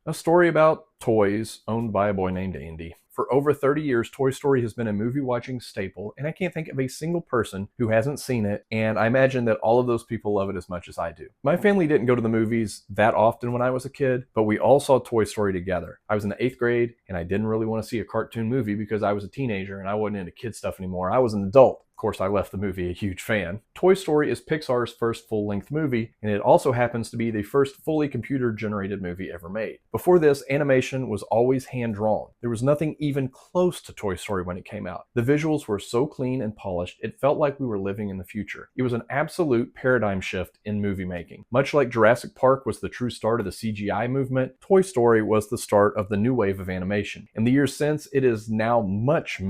A story about toys owned by a boy named Andy. For over 30 years, Toy Story has been a movie watching staple, and I can't think of a single person who hasn't seen it, and I imagine that all of those people love it as much as I do. My family didn't go to the movies that often when I was a kid, but we all saw Toy Story together. I was in the 8th grade, and I didn't really want to see a cartoon movie because I was a teenager and I wasn't into kid stuff anymore. I was an adult. Of course, I left the movie a huge fan. Toy Story is Pixar's first full-length movie, and it also happens to be the first fully computer-generated movie ever made. Before this, animation was always hand-drawn. There was nothing even close to Toy Story when it came out. The visuals were so clean and polished, it felt like we were living in the future. It was an absolute paradigm shift in movie making. Much like Jurassic Park was the true start of the CGI movement, Toy Story was the start of the new wave of animation. In the years since, it is now much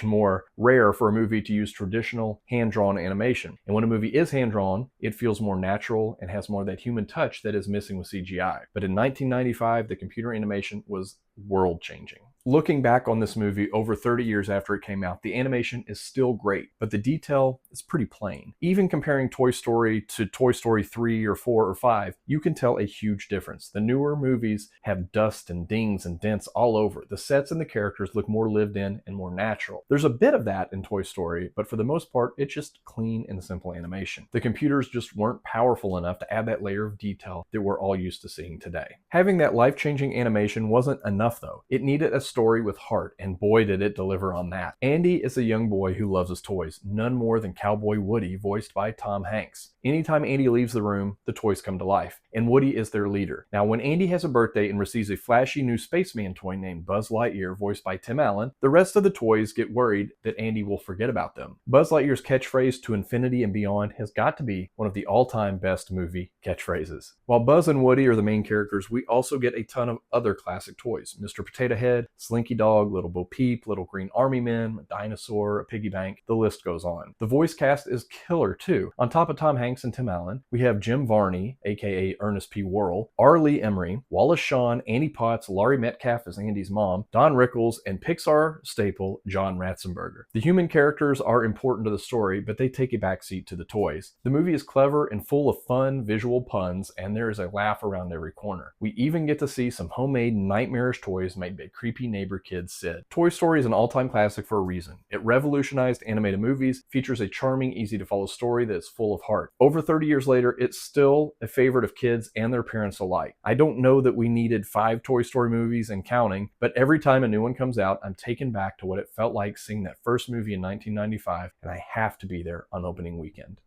more rare for a movie to use traditional hand-drawn animation. And when a movie is hand-drawn, it feels more natural and has more of that human touch that is missing with CGI. But in 1995, the computer animation was world-changing. Looking back on this movie over 30 years after it came out, the animation is still great, but the detail is pretty plain. Even comparing Toy Story to Toy Story 3 or 4 or 5, you can tell a huge difference. The newer movies have dust and dings and dents all over. The sets and the characters look more lived in and more natural. There's a bit of that in Toy Story, but for the most part, it's just clean and simple animation. The computers just weren't powerful enough to add that layer of detail that we're all used to seeing today. Having that life-changing animation wasn't enough though. It needed a story with heart, and boy did it deliver on that. Andy is a young boy who loves his toys, none more than Cowboy Woody, voiced by Tom Hanks. Anytime Andy leaves the room, the toys come to life, and Woody is their leader. Now, when Andy has a birthday and receives a flashy new spaceman toy named Buzz Lightyear, voiced by Tim Allen, the rest of the toys get worried that Andy will forget about them. Buzz Lightyear's catchphrase, "To infinity and beyond," has got to be one of the all-time best movie catchphrases. While Buzz and Woody are the main characters, we also get a ton of other classic toys. Mr. Potato Head, Slinky Dog, Little Bo Peep, Little Green Army Men, a dinosaur, a piggy bank, the list goes on. The voice cast is killer too. On top of Tom Hanks and Tim Allen, we have Jim Varney, aka Ernest P. Worrell, R. Lee Emery, Wallace Shawn, Annie Potts, Laurie Metcalf as Andy's mom, Don Rickles, and Pixar staple John Ratzenberger. The human characters are important to the story, but they take a backseat to the toys. The movie is clever and full of fun visual puns, and there is a laugh around every corner. We even get to see some homemade nightmarish toys made by creepy neighbor kid Sid. Toy Story is an all-time classic for a reason. It revolutionized animated movies, features a charming, easy-to-follow story that is full of heart. Over 30 years later, it's still a favorite of kids and their parents alike. I don't know that we needed 5 Toy Story movies and counting, but every time a new one comes out, I'm taken back to what it felt like seeing that first movie in 1995, and I have to be there on opening weekend.